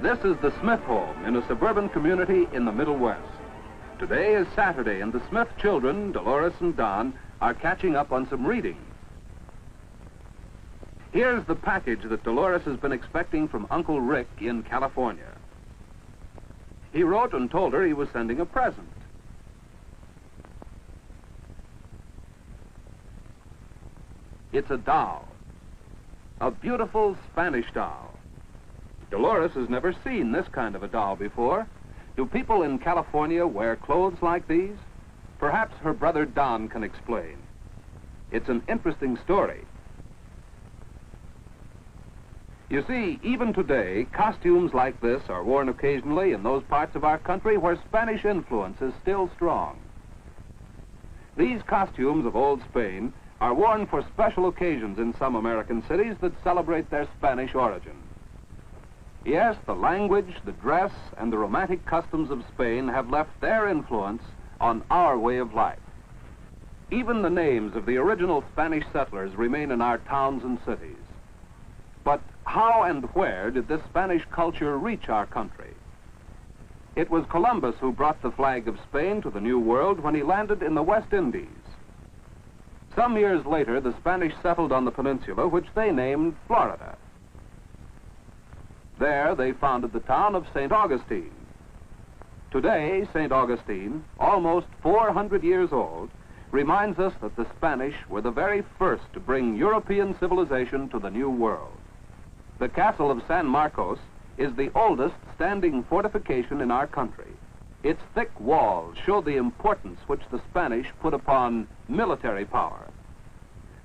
This is the Smith home in a suburban community in the Middle West. Today is Saturday, and the Smith children, Dolores and Don, are catching up on some reading. Here's the package that Dolores has been expecting from Uncle Rick in California. He wrote and told her he was sending a present. It's a doll, a beautiful Spanish doll. Dolores has never seen this kind of a doll before. Do people in California wear clothes like these? Perhaps her brother Don can explain. It's an interesting story. You see, even today, costumes like this are worn occasionally in those parts of our country where Spanish influence is still strong. These costumes of old Spain are worn for special occasions in some American cities that celebrate their Spanish origin. Yes, the language, the dress, and the romantic customs of Spain have left their influence on our way of life. Even the names of the original Spanish settlers remain in our towns and cities. But how and where did this Spanish culture reach our country? It was Columbus who brought the flag of Spain to the New World when he landed in the West Indies. Some years later, the Spanish settled on the peninsula, which they named Florida. There, they founded the town of St. Augustine. Today, St. Augustine, almost 400 years old, reminds us that the Spanish were the very first to bring European civilization to the New World. The castle of San Marcos is the oldest standing fortification in our country. Its thick walls show the importance which the Spanish put upon military power.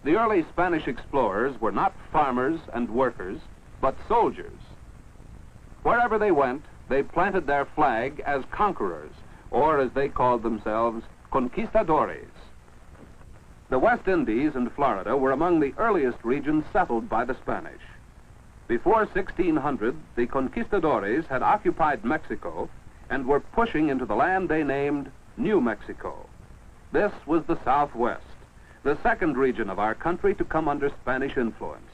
The early Spanish explorers were not farmers and workers, but soldiers. Wherever they went, they planted their flag as conquerors, or as they called themselves, conquistadores. The West Indies and Florida were among the earliest regions settled by the Spanish. Before 1600, the conquistadores had occupied Mexico and were pushing into the land they named New Mexico. This was the Southwest, the second region of our country to come under Spanish influence.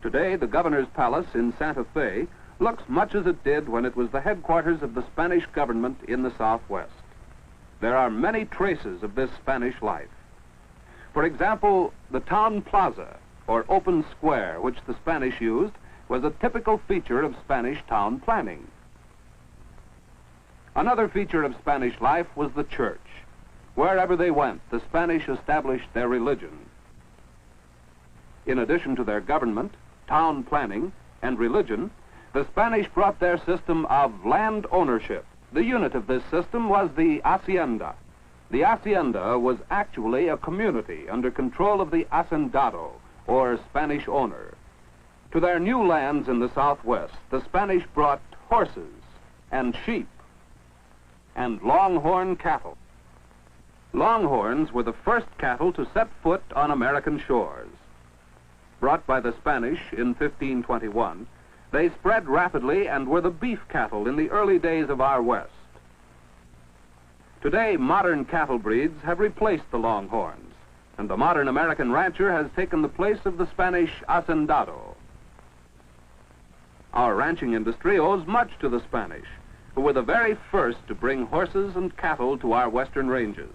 Today, the governor's palace in Santa Fe looks much as it did when it was the headquarters of the Spanish government in the Southwest. There are many traces of this Spanish life. For example, the town plaza, or open square, which the Spanish used, was a typical feature of Spanish town planning. Another feature of Spanish life was the church. Wherever they went, the Spanish established their religion. In addition to their government, town planning, and religion, the Spanish brought their system of land ownership. The unit of this system was the hacienda. The hacienda was actually a community under control of the hacendado, or Spanish owner. To their new lands in the Southwest, the Spanish brought horses and sheep and longhorn cattle. Longhorns were the first cattle to set foot on American shores. Brought by the Spanish in 1521, they spread rapidly and were the beef cattle in the early days of our West. Today, modern cattle breeds have replaced the longhorns, and the modern American rancher has taken the place of the Spanish hacendado. Our ranching industry owes much to the Spanish, who were the very first to bring horses and cattle to our western ranges.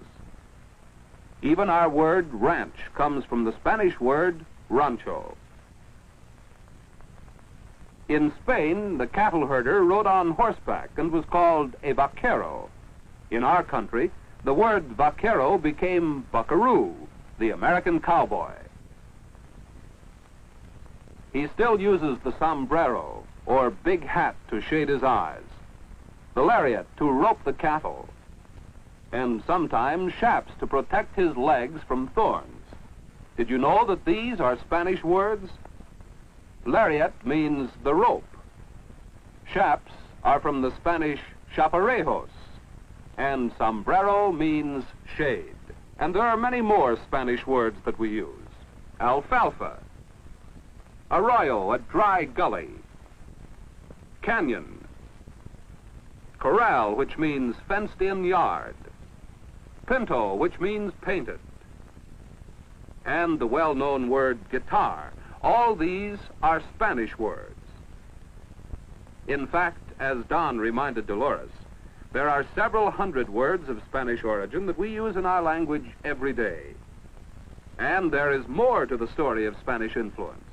Even our word ranch comes from the Spanish word rancho. In Spain, the cattle herder rode on horseback and was called a vaquero. In our country, the word vaquero became buckaroo, the American cowboy. He still uses the sombrero, or big hat, to shade his eyes, the lariat to rope the cattle, and sometimes chaps to protect his legs from thorns. Did you know that these are Spanish words? Lariat means the rope. Chaps are from the Spanish chaparejos, and sombrero means shade. And there are many more Spanish words that we use. Alfalfa, arroyo, a dry gully, canyon, corral, which means fenced-in yard, pinto, which means painted, and the well-known word guitar. All these are Spanish words. In fact, as Don reminded Dolores, there are several hundred words of Spanish origin that we use in our language every day. And there is more to the story of Spanish influence.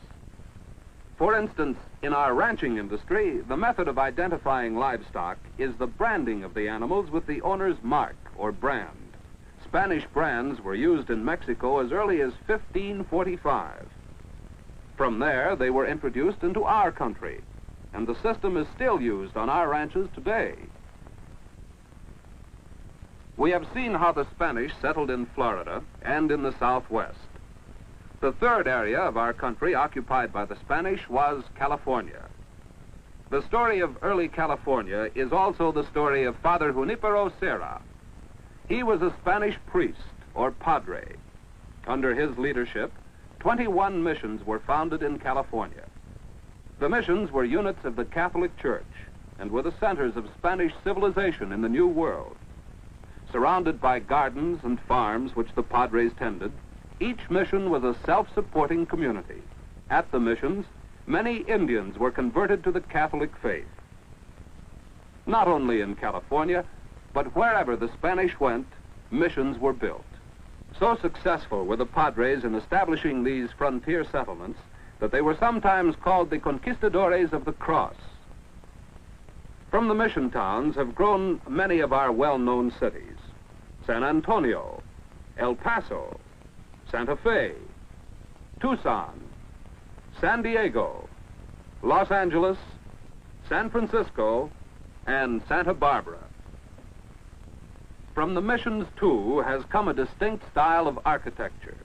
For instance, in our ranching industry, the method of identifying livestock is the branding of the animals with the owner's mark or brand. Spanish brands were used in Mexico as early as 1545. From there, they were introduced into our country, and the system is still used on our ranches today. We have seen how the Spanish settled in Florida and in the Southwest. The third area of our country occupied by the Spanish was California. The story of early California is also the story of Father Junipero Serra. He was a Spanish priest, or padre. Under his leadership, 21 missions were founded in California. The missions were units of the Catholic Church and were the centers of Spanish civilization in the New World. Surrounded by gardens and farms which the padres tended, each mission was a self-supporting community. At the missions, many Indians were converted to the Catholic faith. Not only in California, but wherever the Spanish went, missions were built. So successful were the padres in establishing these frontier settlements that they were sometimes called the conquistadores of the cross. From the mission towns have grown many of our well-known cities: San Antonio, El Paso, Santa Fe, Tucson, San Diego, Los Angeles, San Francisco, and Santa Barbara. From the missions, too, has come a distinct style of architecture.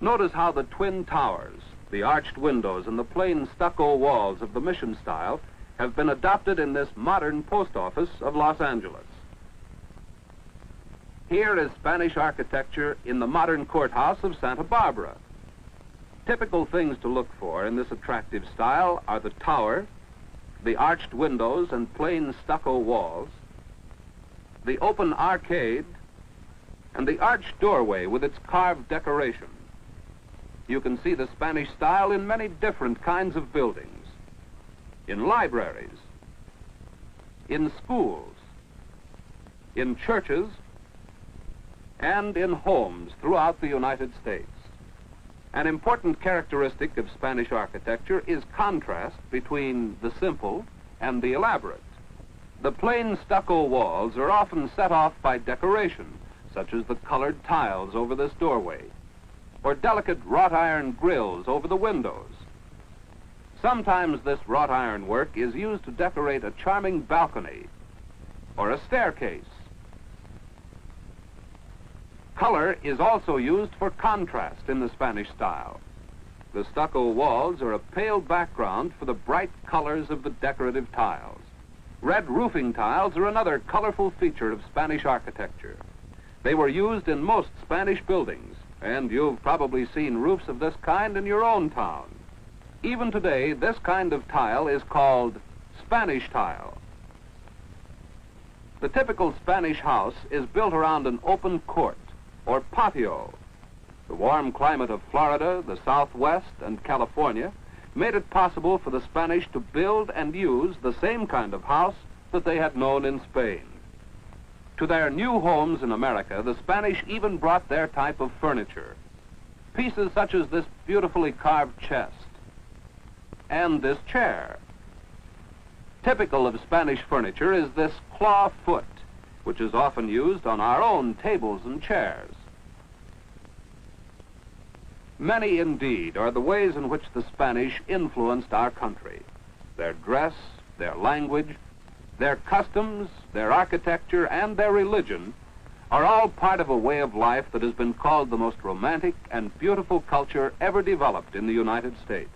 Notice how the twin towers, the arched windows, and the plain stucco walls of the mission style have been adopted in this modern post office of Los Angeles. Here is Spanish architecture in the modern courthouse of Santa Barbara. Typical things to look for in this attractive style are the tower, the arched windows and plain stucco walls, the open arcade, and the arched doorway with its carved decoration. You can see the Spanish style in many different kinds of buildings: in libraries, in schools, in churches, and in homes throughout the United States. An important characteristic of Spanish architecture is contrast between the simple and the elaborate. The plain stucco walls are often set off by decoration, such as the colored tiles over this doorway, or delicate wrought iron grills over the windows. Sometimes this wrought iron work is used to decorate a charming balcony or a staircase. Color is also used for contrast in the Spanish style. The stucco walls are a pale background for the bright colors of the decorative tiles. Red roofing tiles are another colorful feature of Spanish architecture. They were used in most Spanish buildings, and you've probably seen roofs of this kind in your own town. Even today, this kind of tile is called Spanish tile. The typical Spanish house is built around an open court, or patio. The warm climate of Florida, the Southwest, and California made it possible for the Spanish to build and use the same kind of house that they had known in Spain. To their new homes in America, the Spanish even brought their type of furniture. Pieces such as this beautifully carved chest and this chair. Typical of Spanish furniture is this claw foot, which is often used on our own tables and chairs. Many, indeed, are the ways in which the Spanish influenced our country. Their dress, their language, their customs, their architecture, and their religion are all part of a way of life that has been called the most romantic and beautiful culture ever developed in the United States.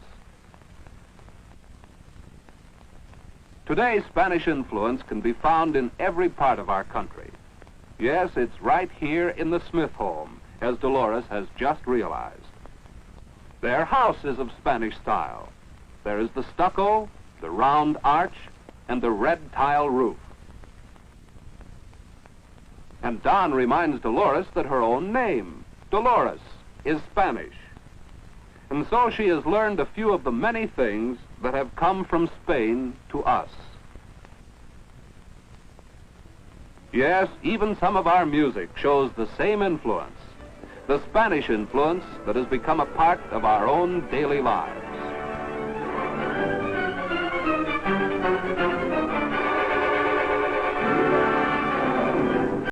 Today, Spanish influence can be found in every part of our country. Yes, it's right here in the Smith home, as Dolores has just realized. Their house is of Spanish style. There is the stucco, the round arch, and the red tile roof. And Don reminds Dolores that her own name, Dolores, is Spanish. And so she has learned a few of the many things that have come from Spain to us. Yes, even some of our music shows the same influence, the Spanish influence that has become a part of our own daily lives.